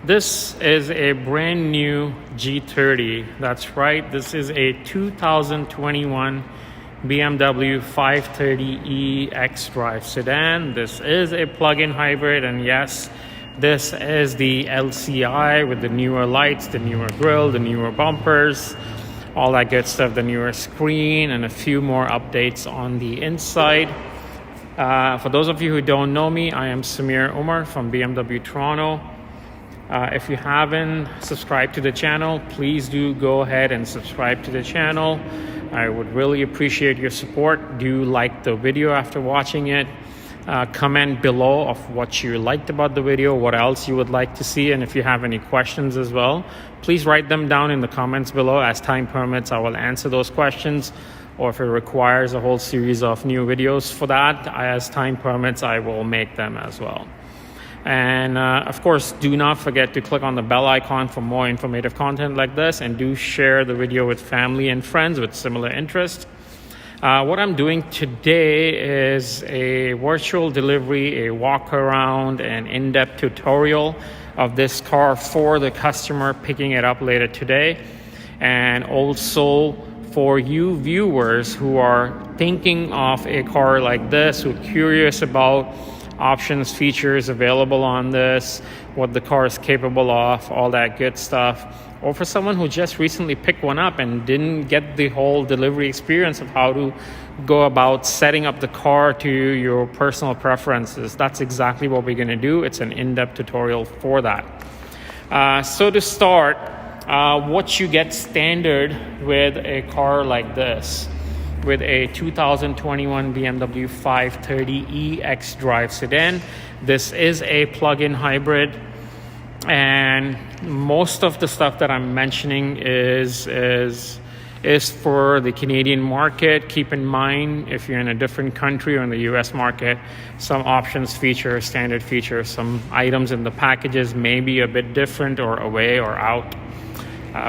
This is a brand new G30. That's right, this is a 2021 BMW 530e xDrive sedan. This is a plug-in hybrid, and yes, this is the LCI with the newer lights, the newer grille, the newer bumpers, all that good stuff, the newer screen, and a few more updates on the inside. For those of you who don't know me, I am Samir Umer from BMW Toronto. If you haven't subscribed to the channel, please do go ahead and subscribe to the channel. I would really appreciate your support. Do like the video after watching it. Comment below of what you liked about the video, what else you would like to see, and if you have any questions as well, please write them down in the comments below. As time permits, I will answer those questions, or if it requires a whole series of new videos for that, as time permits, I will make them as well. And of course, do not forget to click on the bell icon for more informative content like this, and do share the video with family and friends with similar interest. What I'm doing today is a virtual delivery, a walk around, an in-depth tutorial of this car for the customer picking it up later today. And also for you viewers who are thinking of a car like this, who are curious about options, features available on this, what the car is capable of, all that good stuff. Or for someone who just recently picked one up and didn't get the whole delivery experience of how to go about setting up the car to your personal preferences. That's exactly what we're going to do. It's an in-depth tutorial for that. So to start, what you get standard with a car like this, with a 2021 BMW 530e xDrive sedan. This is a plug-in hybrid, and most of the stuff that I'm mentioning is for the Canadian market. Keep in mind, if you're in a different country or in the US market, some options, features, standard features, some items in the packages may be a bit different or away or out.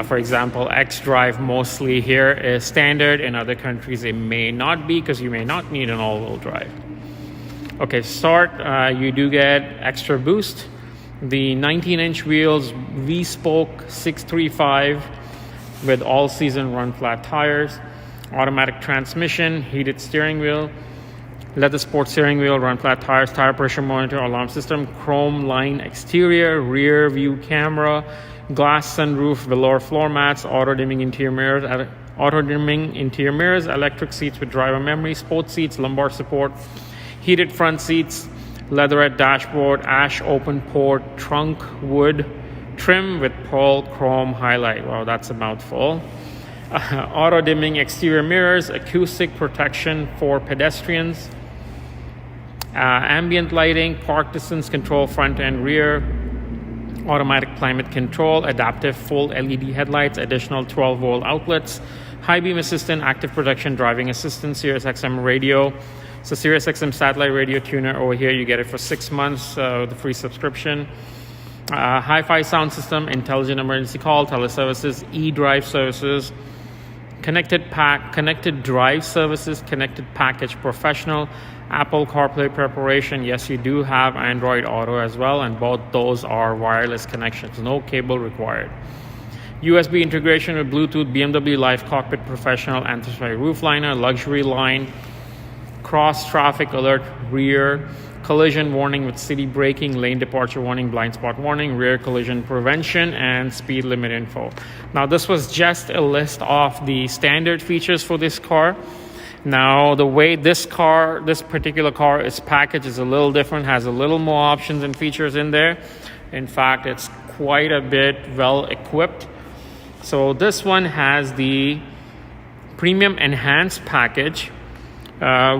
For example, xDrive mostly here is standard. In other countries it may not be, because you may not need an all-wheel drive. Okay, start, you do get extra boost. The 19-inch wheels, V-spoke 635 with all-season run-flat tires, automatic transmission, heated steering wheel, leather sports steering wheel, run-flat tires, tire pressure monitor, alarm system, chrome line exterior, rear view camera, glass sunroof, velour floor mats, auto-dimming interior mirrors, electric seats with driver memory, sports seats, lumbar support, heated front seats, leatherette dashboard, ash open port, trunk wood trim with pearl chrome highlight. Wow, that's a mouthful. Auto-dimming exterior mirrors, acoustic protection for pedestrians, ambient lighting, park distance control front and rear, automatic climate control, adaptive full LED headlights, additional 12-volt outlets, high beam assistant, active protection, driving assistance, Sirius XM radio. So Sirius XM satellite radio tuner over here, you get it for 6 months with a free subscription. Hi-fi sound system, intelligent emergency call, teleservices, e-drive services, connected pack, connected drive services, connected package professional, Apple CarPlay preparation. Yes, you do have Android Auto as well, and both those are wireless connections, no cable required. USB integration with Bluetooth, BMW Live Cockpit Professional, anti-spray roof liner, luxury line, cross traffic alert rear, collision warning with city braking, lane departure warning, blind spot warning, rear collision prevention, and speed limit info. Now, this was just a list of the standard features for this car. Now, the way this particular car is packaged is a little different, has a little more options and features in there. In fact, it's quite a bit well equipped. So this one has the Premium Enhanced package,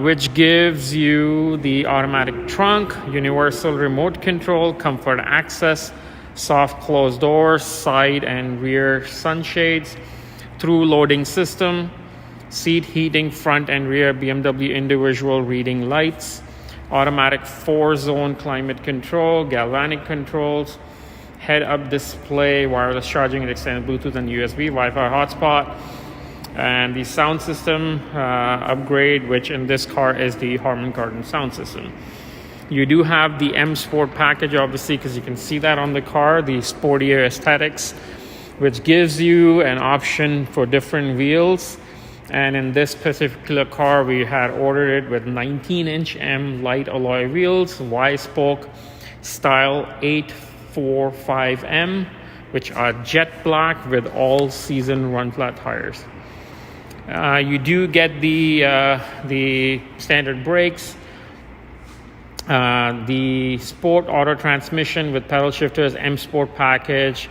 which gives you the automatic trunk, universal remote control, comfort access, soft closed doors, side and rear sunshades, through loading system, seat heating, front and rear BMW individual reading lights, automatic 4-zone climate control, galvanic controls, head-up display, wireless charging and extended Bluetooth and USB, Wi-Fi hotspot, and the sound system upgrade, which in this car is the Harman Kardon sound system. You do have the M Sport package, obviously, because you can see that on the car, the sportier aesthetics, which gives you an option for different wheels. And in this particular car, we had ordered it with 19-inch M light alloy wheels, Y-spoke style 845M, which are jet black with all-season run-flat tires. You do get the standard brakes, the Sport auto transmission with pedal shifters, M Sport package,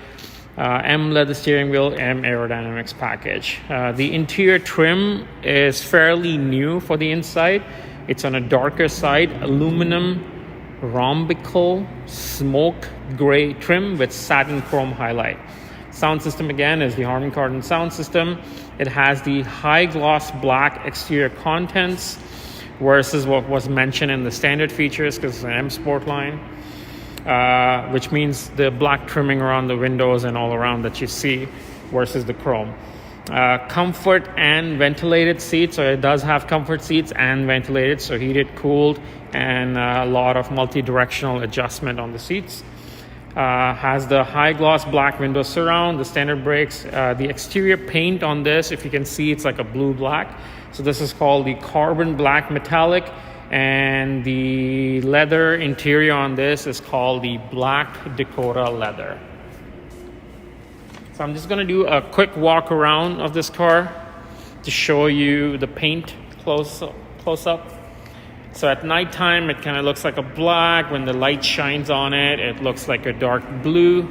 M leather steering wheel, M aerodynamics package. The interior trim is fairly new for the inside. It's on a darker side, aluminum rhombical smoke gray trim with satin chrome highlight. Sound system again is the Harman Kardon sound system. It has the high gloss black exterior contents versus what was mentioned in the standard features, because it's an M Sport line. Which means the black trimming around the windows and all around that you see versus the chrome. Comfort and ventilated seats, so it does have comfort seats and ventilated, so heated, cooled, and a lot of multi-directional adjustment on the seats. Has the high gloss black window surround, the standard brakes. The exterior paint on this, if you can see, it's like a blue black. So this is called the carbon black metallic. And the leather interior on this is called the Black Dakota leather. So I'm just going to do a quick walk around of this car to show you the paint close up. So at nighttime, it kind of looks like a black. When the light shines on it, it looks like a dark blue.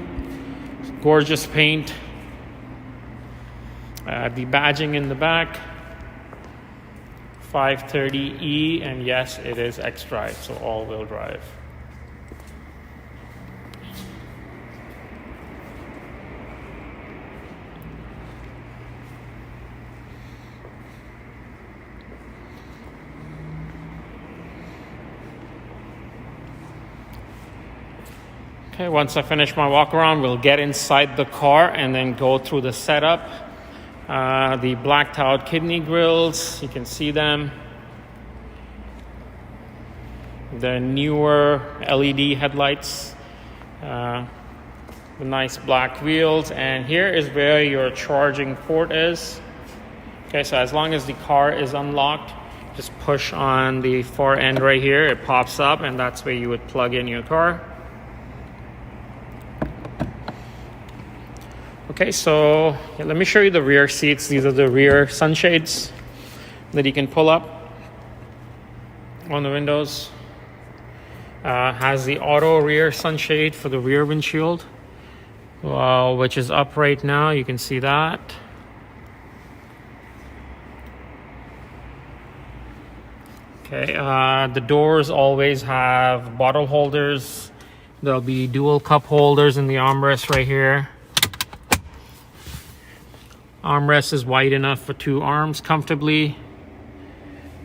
Gorgeous paint. The badging in the back. 530e, and yes, it is X-Drive, so all-wheel drive. Okay, once I finish my walk around, we'll get inside the car and then go through the setup. The blacked out kidney grills, you can see them. The newer LED headlights, the nice black wheels, and here is where your charging port is. Okay, so as long as the car is unlocked, just push on the far end right here, it pops up, and that's where you would plug in your car. Okay, so let me show you the rear seats. These are the rear sunshades that you can pull up on the windows. Has the auto rear sunshade for the rear windshield, which is up right now. You can see that. Okay, the doors always have bottle holders. There'll be dual cup holders in the armrest right here. Armrest is wide enough for two arms comfortably.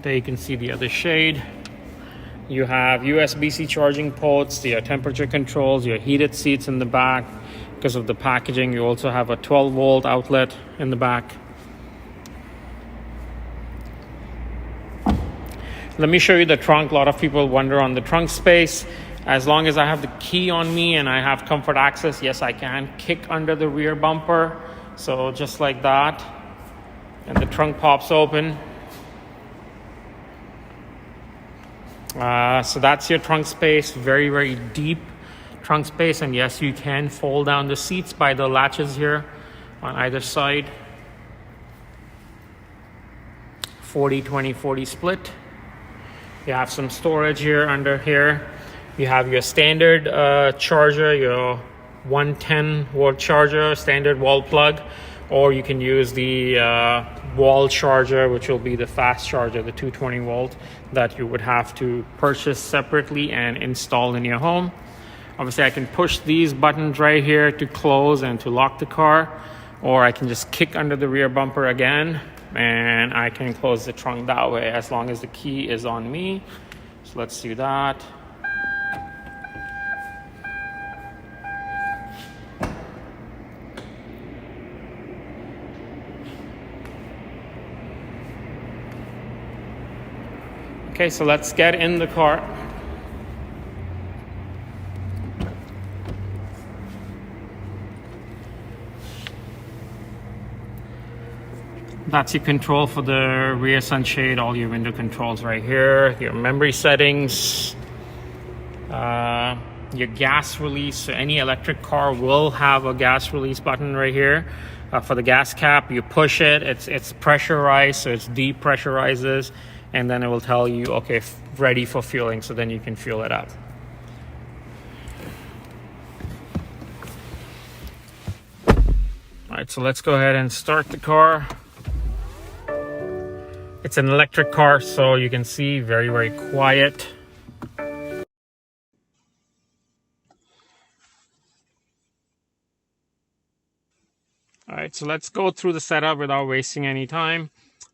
There you can see the other shade. You have USB-C charging ports, your temperature controls, your heated seats in the back. Because of the packaging, you also have a 12-volt outlet in the back. Let me show you the trunk. A lot of people wonder on the trunk space. As long as I have the key on me and I have comfort access, yes, I can kick under the rear bumper. So just like that, and the trunk pops open. So that's your trunk space, very, very deep trunk space. And yes, you can fold down the seats by the latches here on either side. 40-20-40 split. You have some storage here under here. You have your standard charger, your 110 watt charger, standard wall plug, or you can use the wall charger, which will be the fast charger, the 220 volt that you would have to purchase separately and install in your home. Obviously, I can push these buttons right here to close and to lock the car, or I can just kick under the rear bumper again and I can close the trunk that way as long as the key is on me. So let's do that. Okay, so let's get in the car. That's your control for the rear sunshade, all your window controls right here, your memory settings, your gas release. So any electric car will have a gas release button right here. For the gas cap, you push it, it's pressurized, so it's depressurizes, and then it will tell you, okay, ready for fueling, so then you can fuel it up. All right, so let's go ahead and start the car. It's an electric car, so you can see very, very quiet. All right, so let's go through the setup without wasting any time.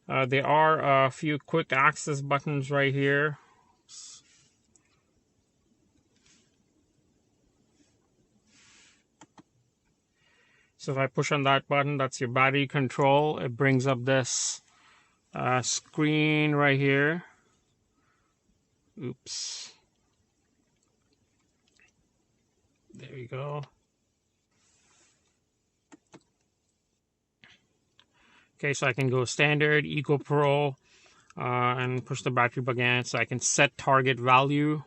There are a few quick access buttons right here. So if I push on that button, that's your battery control. It brings up this screen right here. Oops. There you go. Okay, so I can go standard, Eco Pro, and push the battery button so I can set target value.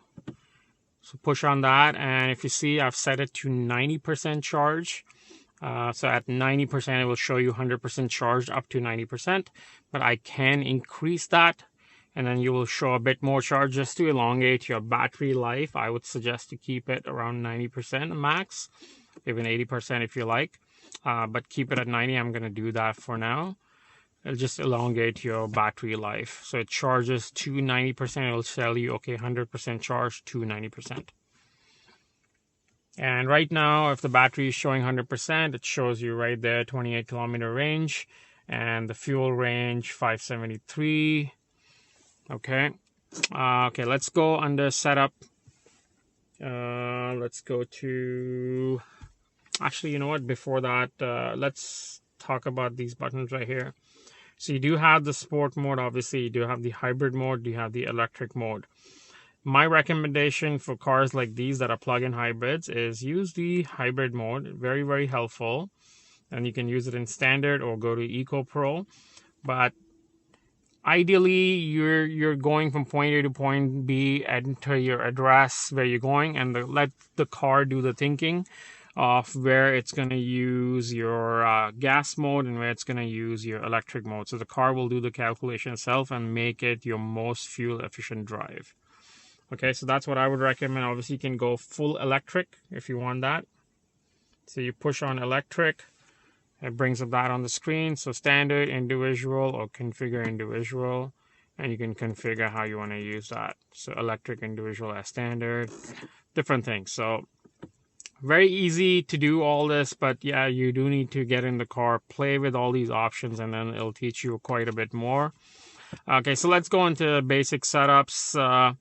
So push on that, and if you see, I've set it to 90% charge. So at 90%, it will show you 100% charged up to 90%, but I can increase that, and then you will show a bit more charge just to elongate your battery life. I would suggest to keep it around 90% max, even 80% if you like, but keep it at 90. I'm going to do that for now. It'll just elongate your battery life. So it charges to 90%. It'll tell you, okay, 100% charge to 90%. And right now, if the battery is showing 100%, it shows you right there 28 kilometer range, and the fuel range 573. Okay. Okay, let's go under setup. Let's go to, actually, you know what, before that, let's talk about these buttons right here. So you do have the sport mode, obviously, you do have the hybrid mode, you have the electric mode. My recommendation for cars like these that are plug-in hybrids is use the hybrid mode. Very, very helpful. And you can use it in standard or go to Eco Pro. But ideally, you're going from point A to point B, enter your address where you're going, and let the car do the thinking of where it's going to use your gas mode and where it's going to use your electric mode. So the car will do the calculation itself and make it your most fuel efficient drive. Okay, so that's what I would recommend. Obviously, you can go full electric if you want that. So you push on electric, it brings up that on the screen. So standard, individual, or configure individual, and you can configure how you want to use that. So electric, individual as standard, different things. So very easy to do all this, but yeah, you do need to get in the car, play with all these options, and then it'll teach you quite a bit more. Okay, so let's go into basic setups.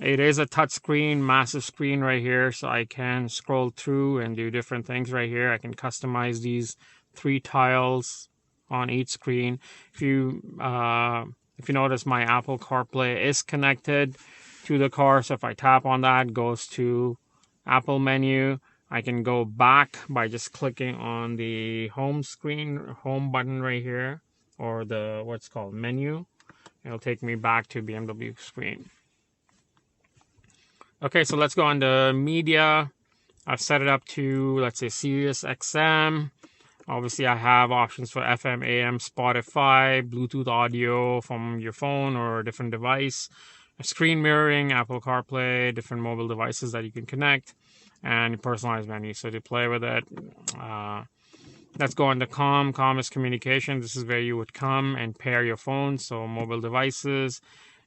It is a touch screen, massive screen right here, so I can scroll through and do different things right here. I can customize these 3 tiles on each screen. If you notice, my Apple CarPlay is connected to the car, so if I tap on that, it goes to Apple menu. I can go back by just clicking on the home screen, home button right here, or the what's called menu. It'll take me back to BMW screen. Okay, so let's go on to media. I've set it up to, let's say, Sirius XM. Obviously, I have options for FM, AM, Spotify, Bluetooth audio from your phone or a different device, screen mirroring, Apple CarPlay, different mobile devices that you can connect, and personalized menu. So to play with it, let's go on to COM. COM is communication. This is where you would come and pair your phone, so mobile devices.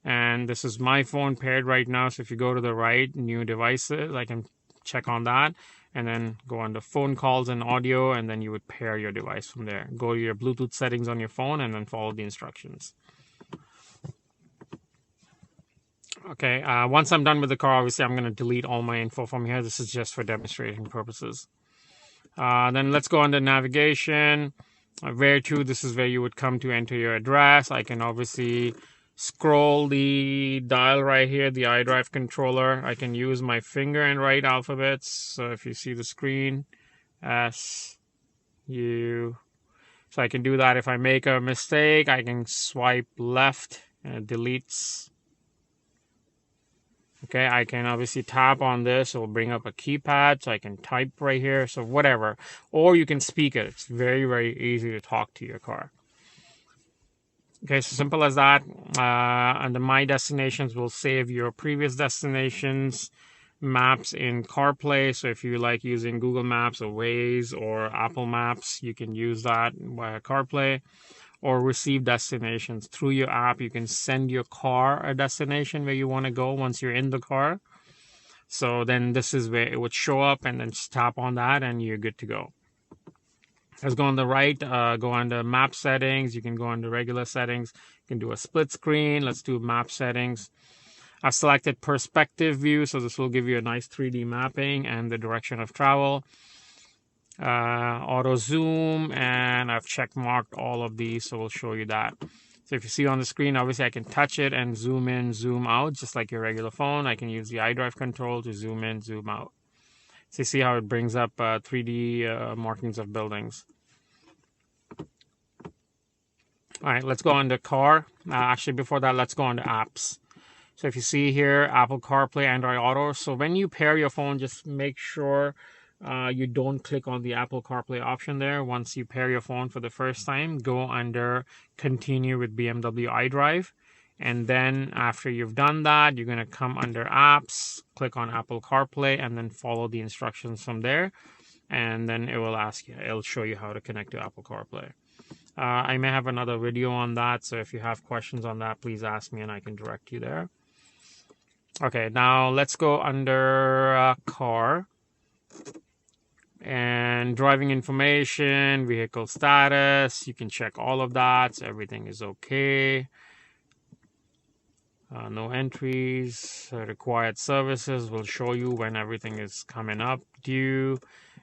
And this is my phone paired right now. So if you go to the right, new devices, I can check on that. And then go on to phone calls and audio, and then you would pair your device from there. Go to your Bluetooth settings on your phone and then follow the instructions. Okay, once I'm done with the car, obviously I'm going to delete all my info from here. This is just for demonstration purposes. Then let's go on to navigation. Where to, this is where you would come to enter your address. I can obviously scroll the dial right here, the iDrive controller. I can use my finger and write alphabets. So if you see the screen, S, U, So I can do that. If I make a mistake, I can swipe left and it deletes. Okay, I can obviously tap on this. It'll bring up a keypad, so I can type right here. So whatever. Or you can speak it. It's very, very easy to talk to your car. Okay, so simple as that. Under My Destinations, will save your previous destinations, maps in CarPlay. So if you like using Google Maps or Waze or Apple Maps, you can use that via CarPlay. Or receive destinations through your app. You can send your car a destination where you want to go once you're in the car. So then this is where it would show up, and then just tap on that and you're good to go. Let's go on the right, go under map settings. You can go under regular settings. You can do a split screen. Let's do map settings. I've selected perspective view, so this will give you a nice 3D mapping and the direction of travel. Auto zoom, and I've check marked all of these, so we'll show you that. So if you see on the screen, obviously I can touch it and zoom in, zoom out, just like your regular phone. I can use the iDrive control to zoom in, zoom out. So you see how it brings up 3D markings of buildings. All right, let's go on to car. Actually, before that, let's go on to apps. So if you see here, Apple CarPlay, Android Auto. So when you pair your phone, just make sure you don't click on the Apple CarPlay option there. Once you pair your phone for the first time, go under Continue with BMW iDrive. And then after you've done that, you're going to come under Apps, click on Apple CarPlay, and then follow the instructions from there. And then it will ask you, it'll show you how to connect to Apple CarPlay. I may have another video on that, so if you have questions on that, please ask me and I can direct you there. Okay, now let's go under car. And driving information, vehicle status, you can check all of that, so everything is okay. No entries. Required services will show you when everything is coming up due.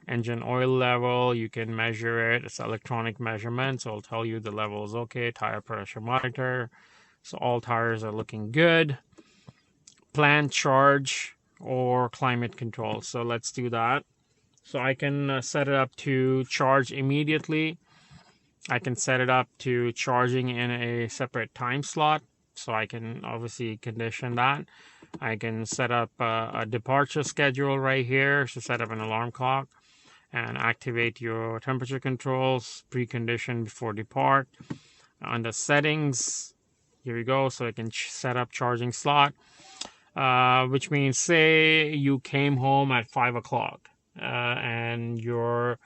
Engine oil level, you can measure it. It's electronic measurement, so it'll tell you the level is okay. Tire pressure monitor, so all tires are looking good. Planned charge or climate control, so let's do that. So I can set it up to charge immediately. I can set it up to charging in a separate time slot. So I can obviously condition that. I can set up a departure schedule right here. So set up an alarm clock and activate your temperature controls, precondition before depart. Under settings, here we go. So I can set up charging slot, which means say you came home at 5 o'clock. And your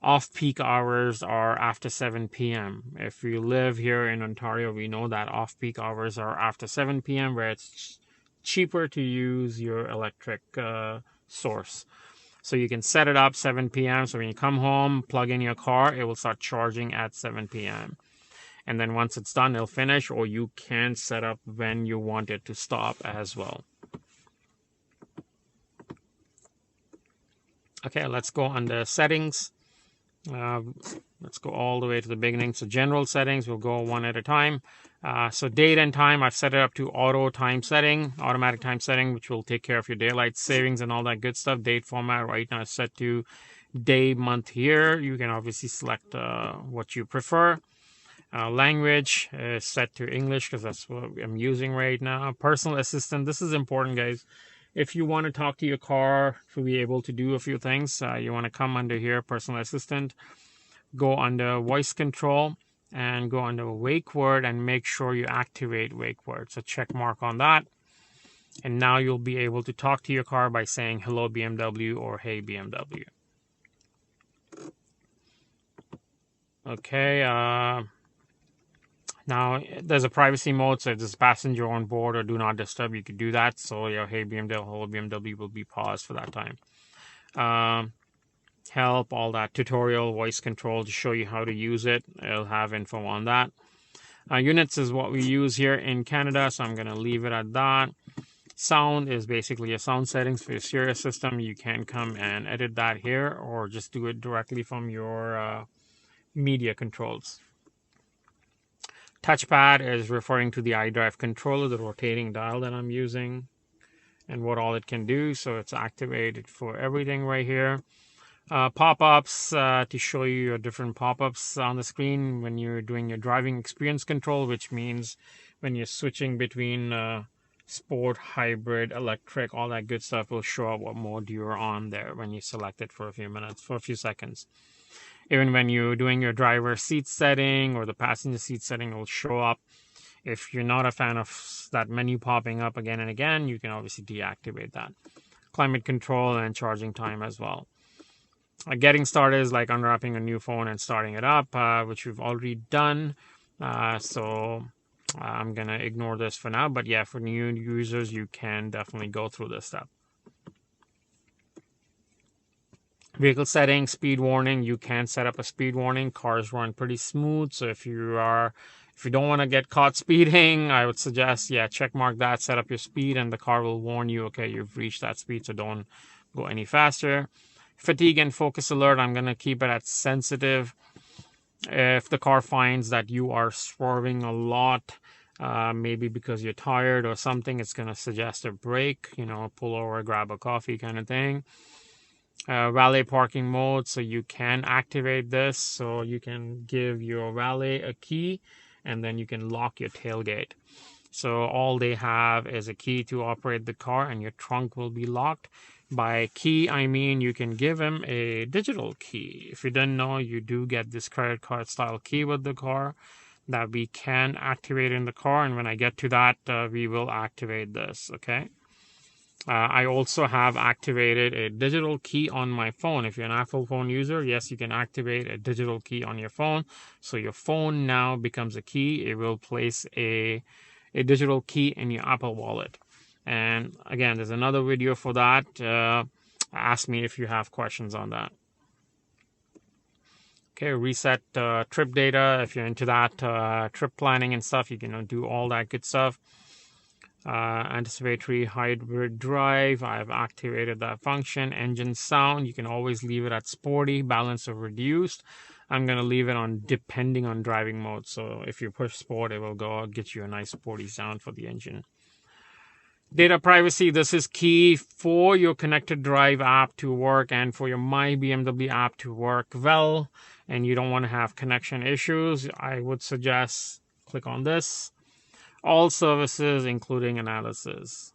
off-peak hours are after 7 p.m. If you live here in Ontario, we know that off-peak hours are after 7 p.m. where it's cheaper to use your electric source. So you can set it up 7 p.m. So when you come home, plug in your car, it will start charging at 7 p.m. And then once it's done, it'll finish, or you can set up when you want it to stop as well. Okay, let's go under settings. Let's go all the way to the beginning. So general settings, we'll go one at a time. So date and time, I've set it up to auto time setting, automatic time setting, which will take care of your daylight savings and all that good stuff. Date format right now is set to day, month, year. You can obviously select what you prefer. Language is set to English because that's what I'm using right now. Personal assistant, this is important, guys. If you want to talk to your car to be able to do a few things, you want to come under here, personal assistant, go under voice control, and go under wake word and make sure you activate wake word. So check mark on that. And now you'll be able to talk to your car by saying hello BMW or hey BMW. Okay, now there's a privacy mode, so if there's a passenger on board or do not disturb, you could do that. So your hey BMW, hello BMW will be paused for that time. Help, all that, tutorial, voice control to show you how to use it. It'll have info on that. Units is what we use here in Canada, so I'm going to leave it at that. Sound is basically your sound settings for your stereo system. You can come and edit that here or just do it directly from your media controls. Touchpad is referring to the iDrive controller, the rotating dial that I'm using, and what all it can do. So it's activated for everything right here. Pop-ups to show you your different pop-ups on the screen when you're doing your driving experience control, which means when you're switching between sport, hybrid, electric, all that good stuff will show up what mode you're on there when you select it for a few minutes, for a few seconds. Even when you're doing your driver seat setting or the passenger seat setting, it will show up. If you're not a fan of that menu popping up again and again, you can obviously deactivate that. Climate control and charging time as well. Getting started is like unwrapping a new phone and starting it up, which we've already done. So I'm going to ignore this for now. But yeah, for new users, you can definitely go through this step. Vehicle settings, speed warning. You can set up a speed warning. Cars run pretty smooth. So if you don't want to get caught speeding, I would suggest, check mark that, set up your speed, and the car will warn you, okay, you've reached that speed, so don't go any faster. Fatigue and focus alert, I'm going to keep it at sensitive. If the car finds that you are swerving a lot, maybe because you're tired or something, it's going to suggest a break, pull over, grab a coffee kind of thing. Valet parking mode, so you can activate this, so you can give your valet a key and then you can lock your tailgate. So all they have is a key to operate the car and your trunk will be locked. By key, I mean you can give him a digital key. If you didn't know, you do get this credit card style key with the car that we can activate in the car. And when I get to that, we will activate this, okay? I also have activated a digital key on my phone. If you're an Apple phone user, yes, you can activate a digital key on your phone. So your phone now becomes a key. It will place a digital key in your Apple Wallet. And again, there's another video for that. Ask me if you have questions on that. Okay, reset trip data. If you're into that trip planning and stuff, you can do all that good stuff. Anticipatory hybrid drive, I've activated that function. Engine sound, you can always leave it at sporty, balance or reduced. I'm going to leave it on depending on driving mode. So if you push sport, it will get you a nice sporty sound for the engine. Data privacy, this is key for your connected drive app to work and for your My BMW app to work well, and you don't want to have connection issues. I would suggest click on this. All services, including analysis.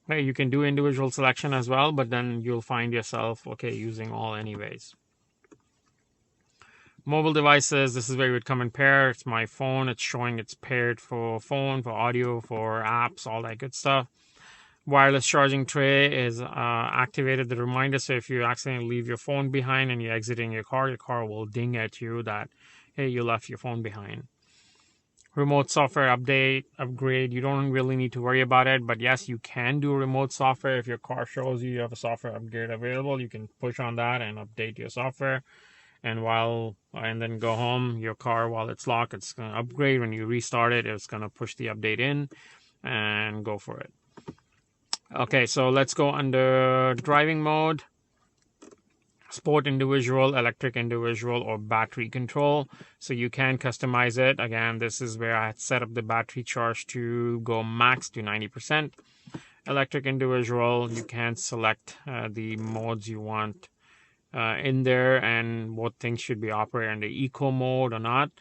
Okay, you can do individual selection as well, but then you'll find yourself, using all anyways. Mobile devices, this is where you would come in pair. It's my phone. It's showing it's paired for phone, for audio, for apps, all that good stuff. Wireless charging tray is activated, the reminder. So if you accidentally leave your phone behind and you're exiting your car will ding at you that, hey, you left your phone behind. Remote software upgrade, you don't really need to worry about it, but yes, you can do remote software. If your car shows you have a software upgrade available, you can push on that and update your software. And then go home, your car, while it's locked, it's going to upgrade. When you restart it, it's going to push the update in and go for it. Okay, so let's go under driving mode. Sport individual, electric individual, or battery control. So you can customize it. Again, this is where I had set up the battery charge to go max to 90%. Electric individual, you can select the modes you want in there and what things should be operated in the eco mode or not.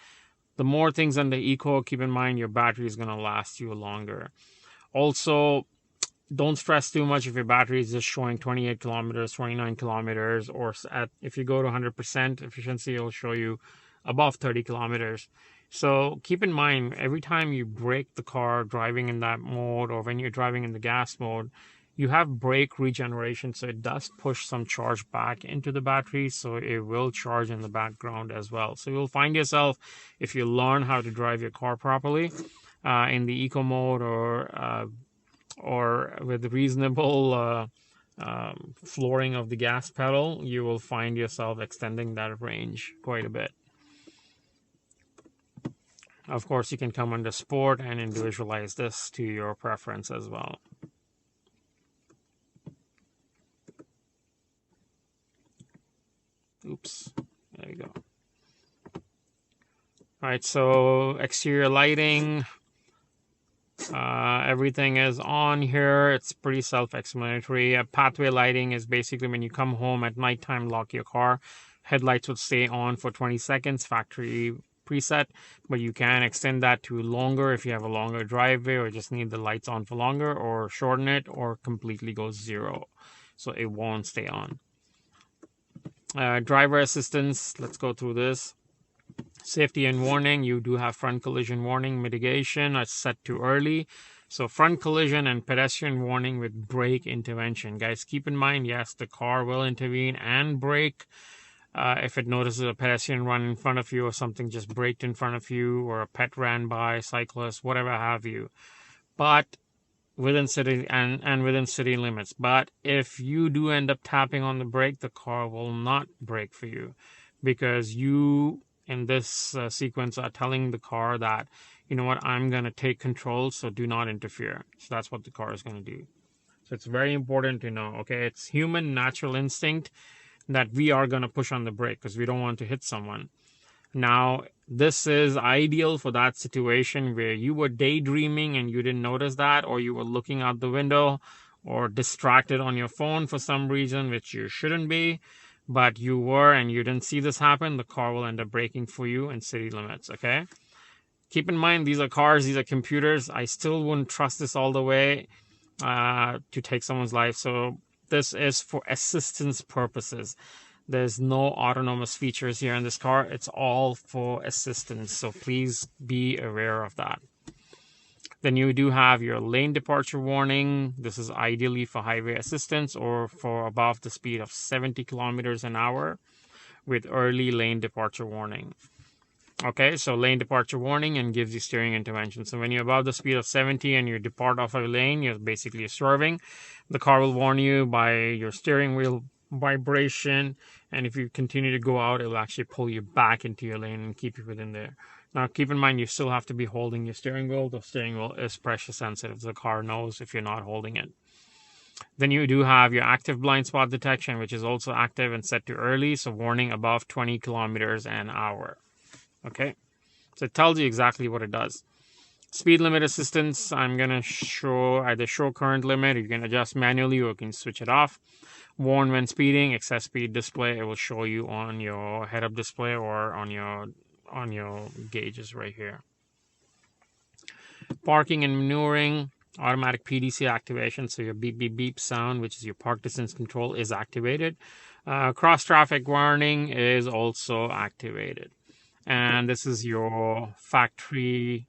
The more things under eco, keep in mind your battery is going to last you longer. Also, don't stress too much if your battery is just showing 28 kilometers, 29 kilometers, or if you go to 100% efficiency, it'll show you above 30 kilometers. So keep in mind, every time you brake the car driving in that mode, or when you're driving in the gas mode, you have brake regeneration, so it does push some charge back into the battery, so it will charge in the background as well. So you'll find yourself, if you learn how to drive your car properly in the eco mode or with reasonable flooring of the gas pedal, you will find yourself extending that range quite a bit. Of course, you can come under sport and individualize this to your preference as well. Oops, there you go. All right, so exterior lighting. Everything is on here. It's pretty self-explanatory. Pathway lighting is basically when you come home at nighttime, lock your car. Headlights would stay on for 20 seconds, factory preset, but you can extend that to longer if you have a longer driveway or just need the lights on for longer, or shorten it or completely go zero, so it won't stay on. Driver assistance, let's go through this. Safety and warning, you do have front collision warning. Mitigation is set to early. So front collision and pedestrian warning with brake intervention. Guys, keep in mind, yes, the car will intervene and brake if it notices a pedestrian run in front of you, or something just braked in front of you, or a pet ran by, cyclist, whatever have you. But within city and within city limits. But if you do end up tapping on the brake, the car will not brake for you, because you in this sequence are telling the car that, you know what, I'm going to take control, so do not interfere. So that's what the car is going to do. So it's very important to know, okay, it's human natural instinct that we are going to push on the brake because we don't want to hit someone. Now, this is ideal for that situation where you were daydreaming and you didn't notice that, or you were looking out the window or distracted on your phone for some reason, which you shouldn't be, but you were and you didn't see this happen. The car will end up braking for you in city limits, okay? Keep in mind, these are cars, these are computers. I still wouldn't trust this all the way to take someone's life. So this is for assistance purposes. There's no autonomous features here in this car. It's all for assistance. So please be aware of that. Then you do have your lane departure warning. This is ideally for highway assistance or for above the speed of 70 kilometers an hour with early lane departure warning. Okay, so lane departure warning and gives you steering intervention. So when you're above the speed of 70 and you depart off a lane, you're basically swerving. The car will warn you by your steering wheel vibration, and if you continue to go out, it will actually pull you back into your lane and keep you within there. Now, keep in mind, you still have to be holding your steering wheel. The steering wheel is pressure sensitive. The car knows if you're not holding it. Then you do have your active blind spot detection, which is also active and set to early, so warning above 20 kilometers an hour. Okay, so it tells you exactly what it does. Speed limit assistance, I'm going to either show current limit, you can adjust manually, or you can switch it off. Warn when speeding, excess speed display, it will show you on your head-up display or on your gauges right here. Parking and maneuvering, automatic PDC activation, so your beep beep beep sound, which is your park distance control, is activated. Cross traffic warning is also activated. And this is your factory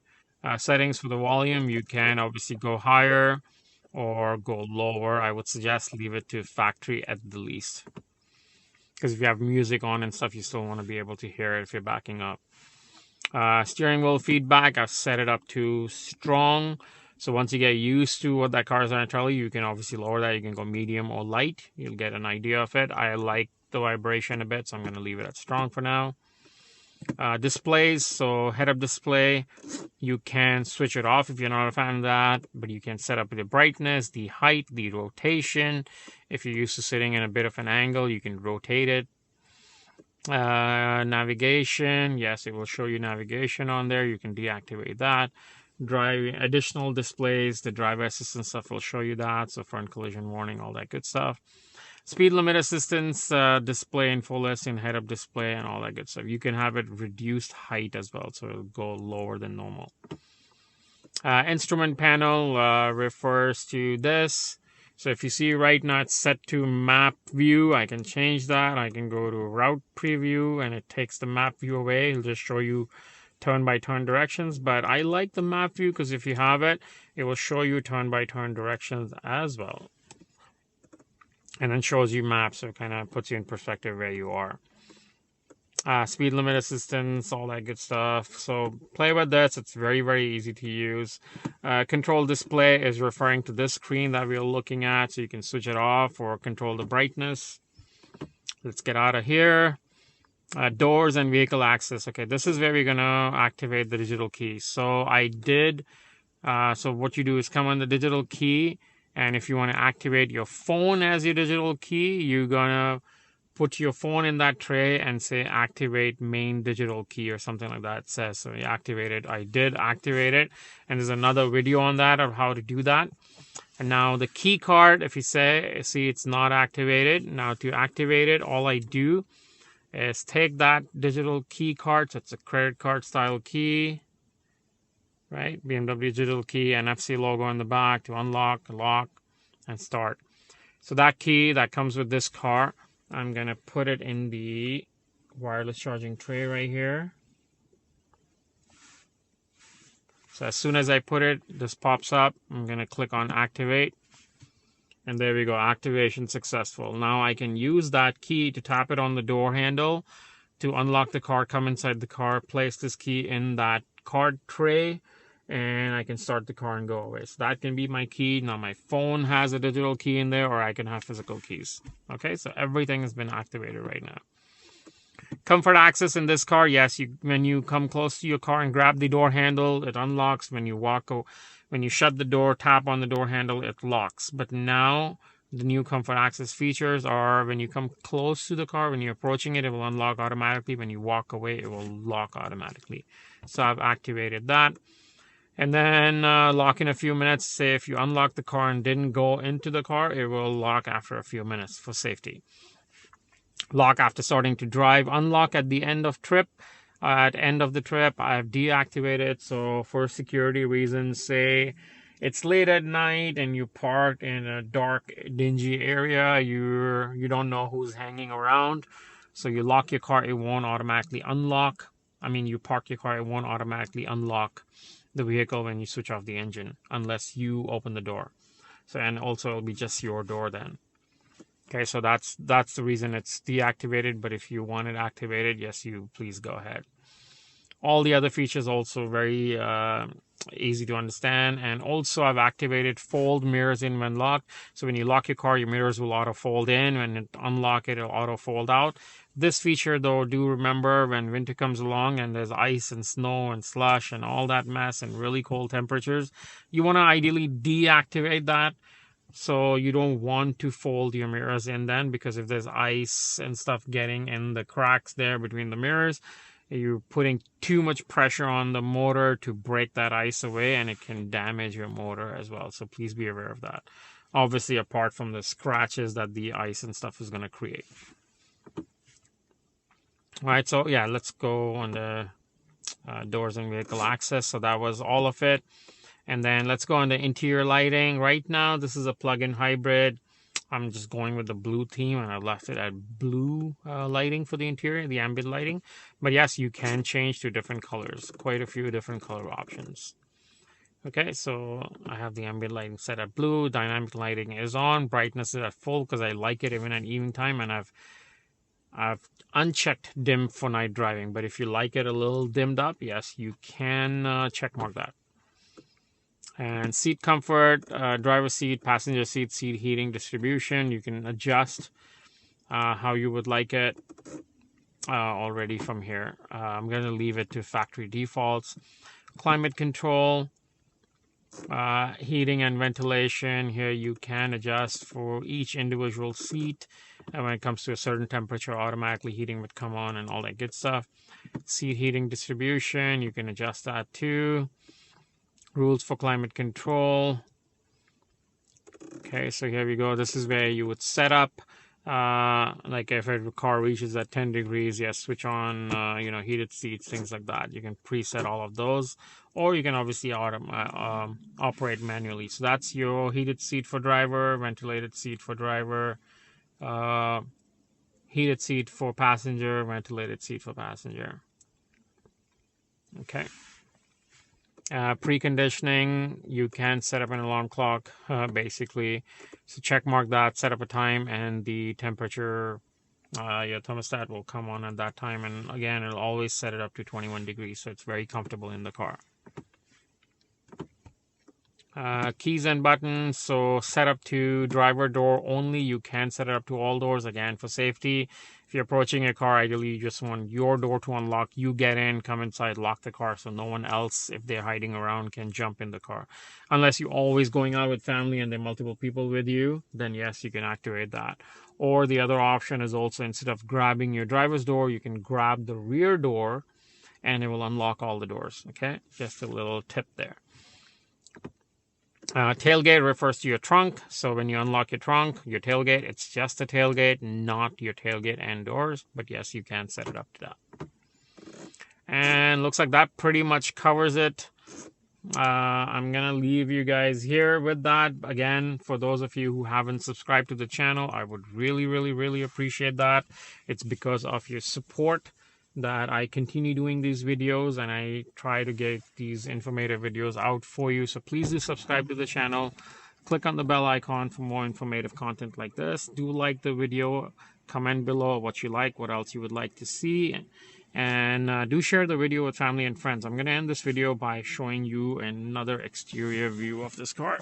settings for the volume. You can obviously go higher or go lower. I would suggest leave it to factory at the least, because if you have music on and stuff, you still want to be able to hear it if you're backing up. Steering wheel feedback, I've set it up to strong. So once you get used to what that car is going to tell you, you can obviously lower that. You can go medium or light. You'll get an idea of it. I like the vibration a bit, so I'm going to leave it at strong for now. Displays, so head-up display, you can switch it off if you're not a fan of that, but you can set up the brightness, the height, the rotation. If you're used to sitting in a bit of an angle, you can rotate it. Navigation, yes, it will show you navigation on there. You can deactivate that. Additional displays, the driver assistance stuff will show you that, so front collision warning, all that good stuff. Speed limit assistance, display in full listing, head-up display, and all that good stuff. You can have it reduced height as well, so it'll go lower than normal. Instrument panel refers to this. So if you see right now it's set to map view, I can change that. I can go to route preview, and it takes the map view away. It'll just show you turn-by-turn directions. But I like the map view because if you have it, it will show you turn-by-turn directions as well. And then shows you maps, so it kind of puts you in perspective where you are. Speed limit assistance, all that good stuff. So play with this. It's very, very easy to use. Control display is referring to this screen that we're looking at, so you can switch it off or control the brightness. Let's get out of here. Doors and vehicle access. Okay, this is where we're going to activate the digital key. So I did. So what you do is come on the digital key. And if you want to activate your phone as your digital key, you're going to put your phone in that tray and say activate main digital key or something like that. It says so. You activate it. I did activate it, and there's another video on that of how to do that. And now the key card, if you see it's not activated. Now to activate it, all I do is take that digital key card. So it's a credit card style key, right? BMW digital key, NFC logo on the back to unlock, lock, and start. So that key that comes with this car, I'm going to put it in the wireless charging tray right here. So as soon as I put it, this pops up. I'm going to click on activate. And there we go, activation successful. Now I can use that key to tap it on the door handle to unlock the car, come inside the car, place this key in that card tray, and I can start the car and go away. So that can be my key. Now my phone has a digital key in there, or I can have physical keys. Okay, so everything has been activated right now. Comfort access in this car, yes, when you come close to your car and grab the door handle, it unlocks. When you shut the door, tap on the door handle, it locks. But now the new comfort access features are when you come close to the car, when you're approaching it, it will unlock automatically. When you walk away, it will lock automatically. So I've activated that. And then lock in a few minutes. Say if you unlock the car and didn't go into the car, it will lock after a few minutes for safety. Lock after starting to drive. Unlock at the end of trip. At end of the trip, I've deactivated. So for security reasons, say it's late at night and you parked in a dark, dingy area. You don't know who's hanging around. So you lock your car, it won't automatically unlock. You park your car, it won't automatically unlock the vehicle when you switch off the engine unless you open the door. So, and also it'll be just your door then. Okay, so that's the reason it's deactivated, but if you want it activated, yes, you please go ahead. All the other features also very easy to understand. And also I've activated fold mirrors in when locked. So when you lock your car, your mirrors will auto fold in. When you unlock it, it'll auto fold out. This feature though, do remember when winter comes along and there's ice and snow and slush and all that mess and really cold temperatures, you want to ideally deactivate that. So you don't want to fold your mirrors in then, because if there's ice and stuff getting in the cracks there between the mirrors, you're putting too much pressure on the motor to break that ice away, and it can damage your motor as well. So please be aware of that. Obviously, apart from the scratches that the ice and stuff is going to create. All right, so yeah, let's go on the doors and vehicle access. So that was all of it. And then let's go on the interior lighting. Right now, this is a plug-in hybrid. I'm just going with the blue theme, and I left it at blue lighting for the interior, the ambient lighting. But yes, you can change to different colors, quite a few different color options. Okay, so I have the ambient lighting set at blue. Dynamic lighting is on. Brightness is at full because I like it even at evening time, and I've unchecked dim for night driving. But if you like it a little dimmed up, yes, you can check mark that. And seat comfort, driver seat, passenger seat, seat heating distribution. You can adjust how you would like it already from here. I'm going to leave it to factory defaults. Climate control, heating and ventilation. Here you can adjust for each individual seat. And when it comes to a certain temperature, automatically heating would come on and all that good stuff. Seat heating distribution, you can adjust that too. Rules for climate control. Okay, so here we go. This is where you would set up, like if a car reaches that 10 degrees, yes, switch on, heated seats, things like that. You can preset all of those, or you can obviously operate manually. So that's your heated seat for driver, ventilated seat for driver, heated seat for passenger, ventilated seat for passenger. Okay. Preconditioning, you can set up an alarm clock, basically. So check mark that, set up a time, and the temperature, your thermostat will come on at that time. And again, it'll always set it up to 21 degrees, so it's very comfortable in the car. Keys and buttons, so set up to driver door only. You can set it up to all doors, again, for safety. If you're approaching a car, ideally you just want your door to unlock, you get in, come inside, lock the car so no one else, if they're hiding around, can jump in the car. Unless you're always going out with family and there are multiple people with you, then yes, you can activate that. Or the other option is also, instead of grabbing your driver's door, you can grab the rear door and it will unlock all the doors. Okay, just a little tip there. Tailgate refers to your trunk. So when you unlock your trunk, your tailgate, it's just a tailgate, not your tailgate and doors. But yes, you can set it up to that. And looks like that pretty much covers it. I'm going to leave you guys here with that. Again, for those of you who haven't subscribed to the channel, I would really appreciate that. It's because of your support that I continue doing these videos, and I try to get these informative videos out for you. So please do subscribe to the channel. Click on the bell icon for more informative content like this. Do like the video. Comment below what you like, what else you would like to see. And do share the video with family and friends. I'm going to end this video by showing you another exterior view of this car.